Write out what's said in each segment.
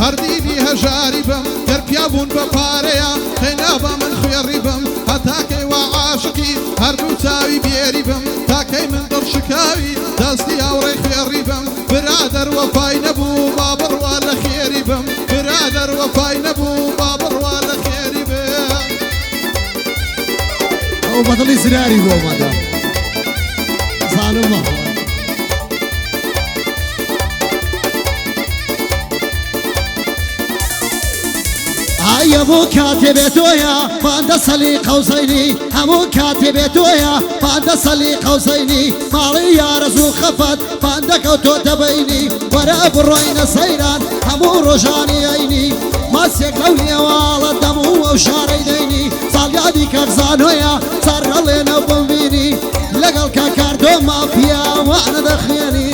هەردینی هەژاری بم دەرپیابوون بە پارەیە خێنا بە من خوێڕی بم هەتاکەی وا عاشقی هەردوو چاوی بێری بم تاکەی من دڵشکاوی دەستی هاوڕێی خوێڕی بم برادەر وەفای نەبوو با بڕوا لە خێری بم برادەر وەفای نەبوو با بڕوا لە خێری بم ئەو بەدڵی زراری بۆ مەدا زانم هەموو کاتێ بێتۆیە باندە سەلی قەوسەینی هەموو کاتێ بێتۆیە باندە سەلی قەوسەینی ماڵی یارەزوو خەفەت باندەکەوتۆتە بەینی وەرە بڕۆینە سەیران هەموو ڕۆژانی ئەینی ماسێک لەو نێواڵە دەموو ئەو شارەی دەینی ساڵیادی کەرزانۆیە سەر هەڵێنە بمبینی لەگەڵ کاکاردۆ مافیا وانە دەخێنی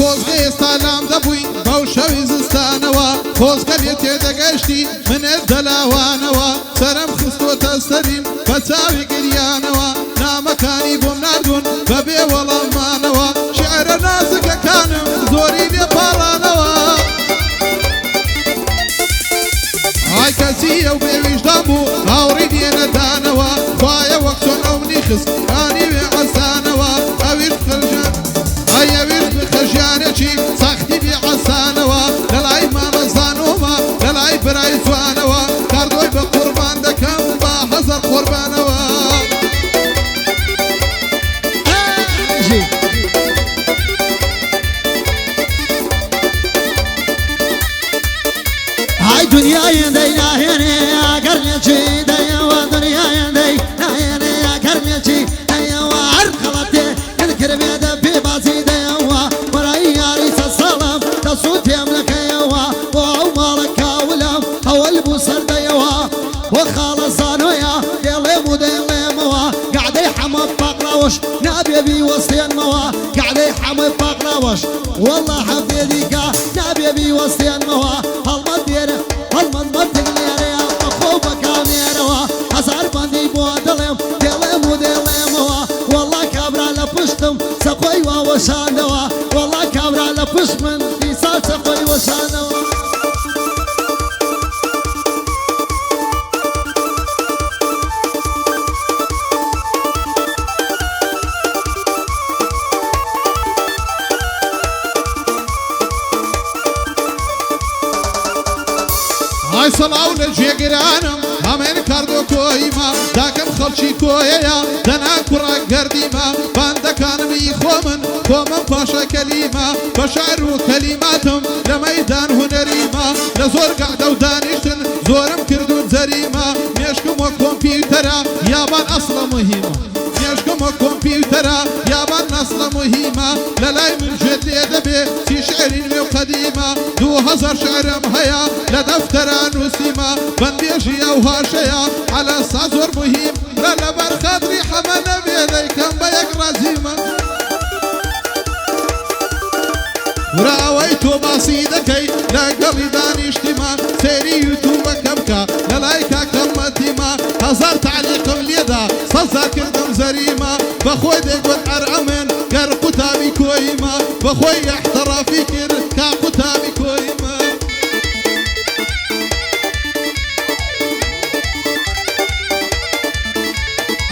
خۆزگە ئێستا لام دەبووین بەو شەوی زستانەوە خۆزگە لێ تێدەگەشتی منێت دەلاوانەوە سەرم خستۆتە سەریم بە چاوی گریانەوە نامەکانی بۆم نردوون بەبێ وەڵامانەوە شیعرە نازکەکانم زۆری لێ پاڵانەوە ئای کەسی ئەو بێویژدان بوو هاوڕی دێنەدانەوە خوایە وەک چۆن ئەو منی خست ئانی وێ عەسانەوە ئەویش خەرژان ئەویش بخەژیانێکی سەختی بێعەسانەوە لەلای مامەزانۆمە لەلای برای جوانەوە کاردۆی بە قوربان دەکەم با هەزار قوربانەوە های دنیایەندەی ناهێنێ ئەگەر لێچی دەیەوە دنیایەندەی ناهێنێ ئەگەر لێچی دەیەوە هەر خەڵەتێ کردکردێدە پێ بازی دەیەوە بەرای یاری سەسەڵم دەسوو تێم نەکەیەوە بۆ ئەو ماڵە کاولم هەوڵ بوو سەر دەیەوە بۆ خاڵە زانۆیە دێڵێم و دەیڵێمەوە گعدەی حەمە پاقراوەش نابێ بیوەستێنمەوە گعدەی حەمە پاقراوەش وەڵڵا هەفتێ دیکە نابێ بیوەستێنمەوە هەڵمەت دێرە هەڵمەت مەرتێک لێرەیە بەخۆ بەکامێرەوە هەزار بەندی بۆ دڵێم دێڵێم و دێڵێمەوە وەڵڵا کابرا لە پشتم سەخۆی واوەشاندەوە وەڵڵا کابرا لە پشت من دیسا سەخۆی وەشاندەوە ئای سەڵاو لە جێگرانم هەمێن کاردۆ کۆیمە داکەم خەڵکی کۆیەیە دەنا کوڕە گەردیمە باندەکانمی خۆمن خۆمم پاشە کەلیمە بە شعر و کەلیماتم لە مەیدان هونەریمە لە زۆر گەعدە و دانیشتن زۆرم کردوون جەریمە مێشکم وە کۆمپیوتەرە یابان ئەسڵە مهمە مێشکم وە کۆمپیوتەرە یابان ئەسڵە مهمە لەلای من گوێت لێ دەبێ چی شعری نوێ و قەدیمە 2000 شعرم هەیە لە دەفتەرە نووسیمە بەندێژی ئەو هاشەیە عەلە سا زۆر مهم رە لەبەر خەتری حەمە نەبێ دەیکەم بە یەک ڕەزیمە ورا ئەوەی تۆ باسی دەکەی لەگەڵی دانیشتیمە سێری یوتوبەکە بکە لەلای کاکەڵمەتیمە هەزار تعلیقم لێدا سەزار کردم زەریمە بەخۆی دەیگوت ئەرئەمن گەر قوتابی کۆیمە بەخۆی احترافی کرد کا قوتابی کۆیمە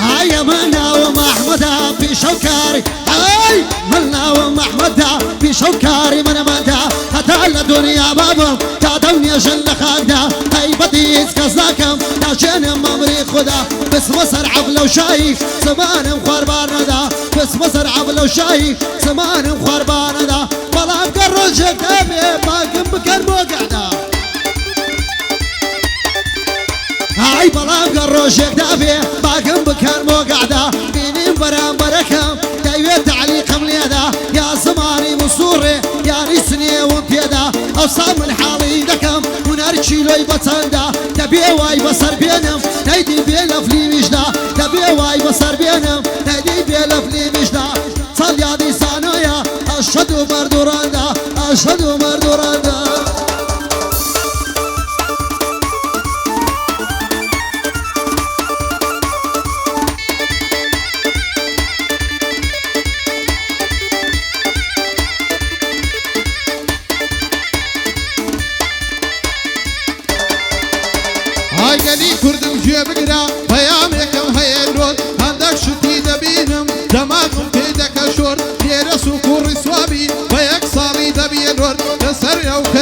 ئایە من ناوم ئەحمەدە پیشەوکاری ئای من ناوم ئەحمەدە پیشەوکاری منەمەدا هەتا لە دنیا بابم تا دەونێژن لە خاکدا تایبەتی هیچ کەس ناکەم ناچێنم مەمری خوددا بسمە سەر عەبلە و شایی زمانم خواربار نەدا بسمە سەر عەبلە و شایی زمانم خواربار نەدا بەڵام گەر ڕۆژێک دەبێ باکم بکەن بۆ گەعدا ئای بەڵام گەر ڕۆژێک دەبێ باکم بکەن بۆ گەعدا بینیم بەرامبەرەکەم دەیوێت تعلیقم لێدا یا زمانی مسوڕێ یاری سنێوم پێدا ئەوسا من حاڵی دەکەم هونەر کیلۆی بەچەندە دەبێ وای بەسەر بێنم نەیدی بێ لە فلیمیشدا دەبێ وای بەسەر بێنم نەیدی بێ لە فلیمیشدا چەڵیادی سانۆیە ئەشهەد و مەردوڕاندا ئەشهەد و مەردوڕاندا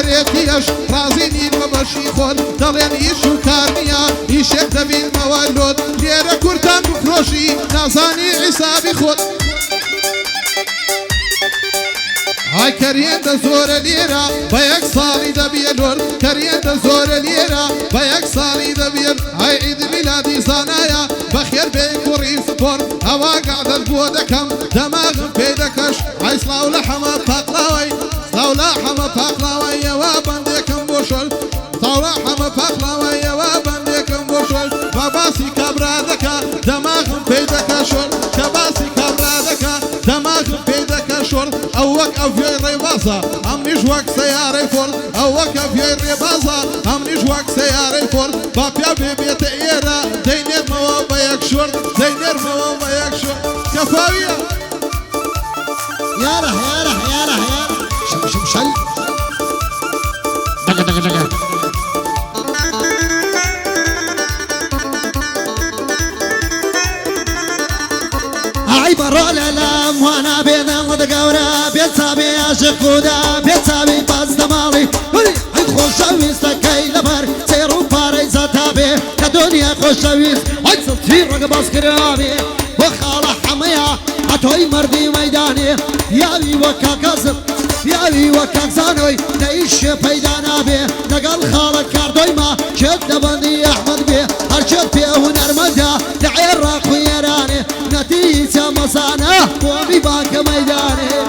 زۆرێتیەش ڕازی نین بە بەشی خۆن دەڵێن ئیش و کارنیە ئیشێک دەبینمەوە لۆت لێرە کورتان بفرۆشی نازانی حیسابی خۆت های کەریێندە زۆرە لێرە بە یەک ساڵی دەبیە لۆر کەریێندە زۆرە لێرە بە یەک ساڵی دەبێت های عید میلادی زانایە بەخێر بێ کوڕی سپۆر ئەوا گادەت بۆ دەکەم دەماغم پێ دەکەش های سڵاو لە حەمە پاقلاوەی سڵاو لە حەمە پاقلاوەیەوە بەندێکم بۆ شۆر سڵاو لە حەمە پاقلاوەیەوە بەندێکم بۆ شۆر بە باسی کابرا دەکا دەماغم پێ دەکە شۆر کە باسی کابرا دەکا دەماغم پێ دەکە شۆر ئەو وەک ئەڤێ ڕێبازە ئەمنیش وەک سەیارەی فۆر ئەو وەک ئەڤێ ڕێبازە ئەمنیش وەک سەیارەی فۆر با پیا بێبێتە ئێرە دەینێرمەوە بە یەک شۆر دەینێرمەوە بە یەک شۆر کەفاویە يارا يارا يارا يارا شم شم شل دقا دقا دقا هاي برا الالام وانا بين الدقورة بيت سابي عاشق ودا بيت سابي باز دمالي هاي خوشاويست كي لبر سيرو باري زتابي كدنيا خوشاويست هاي تصير رقباس كرامي وخالة حمية عطوي مردي ميداني ياوي وكا كسر ياوي وكا زانوي نعيش بيدانا بي نقل خالة كاردوي ما شد بندي احمد بي هرشد بيه ونرمدا دعير راق ويراني نتيجة مصانة ومي بانك ميداني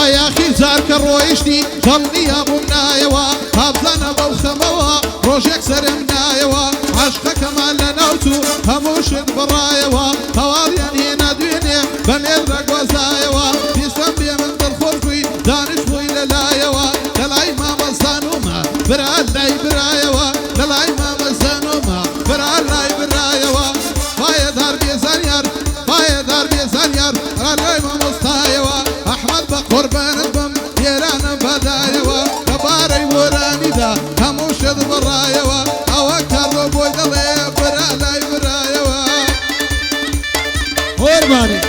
يا أخي زارك الرويشتي ضلني أبو منايوا هابزانا بوخموا روجك سرمنايوا عشقك كمان لنوتو هموشد برايوا هواليان هنا دنيا بمير رقوزايوا في سنبيا من بالخلقي دانش ويل لايوا للاي ماما زانوما برا لاي برايوا للاي ماما زانوما برا لاي برايوا فايا دار بيزانيار فايا دار بيزانيار رالاي ماما ستايوا أحمد بقربان بم يرانا بدايوا كباري وراني دا هموشد برايوا أو كارلو بويدلي برا لاي برايوا قرباني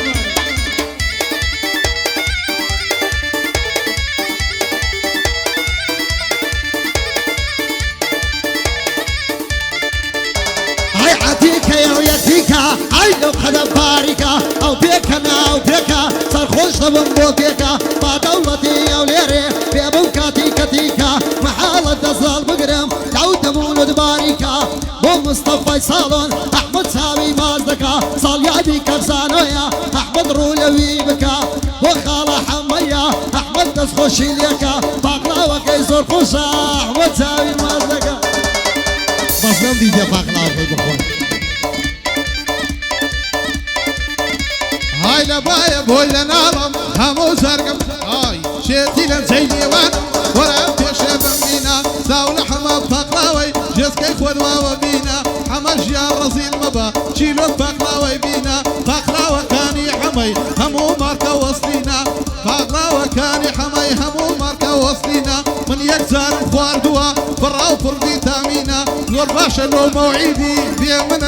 هاي عتيكا يا ويتيكا هاي لو خدا باريكا او بيكنا او بيكا صار خوش طبن بو بيكا با دولتي او ليري في ابو كاتي كتيكا محالة دزال بقرم دعوت مولود باريكا بو مصطفى صالون احمد سامي مازدكا صال يادي كفزانويا احمد رولوي بكا وخالة حمية احمد دسخوشي ليكا باقلاوة كيزور خوشا احمد سامي مازدكا بس دي باقلاوة في بخون هاي لبايا بوي لنالم همو زرقم هاي شيتي لنزينيوان ورا بيشي بمبينا زاول حما بقلاوي جسكي خودوا وبينا حماش يا رزيل مبا شيلو بقلاوي بينا بقلاوة كاني حمي همو ماركا وصلينا بقلاوة كاني حمي همو ماركا وصلينا من يكزار خواردوا براو فردي تامينا نور باشا لو موعيدي بيه من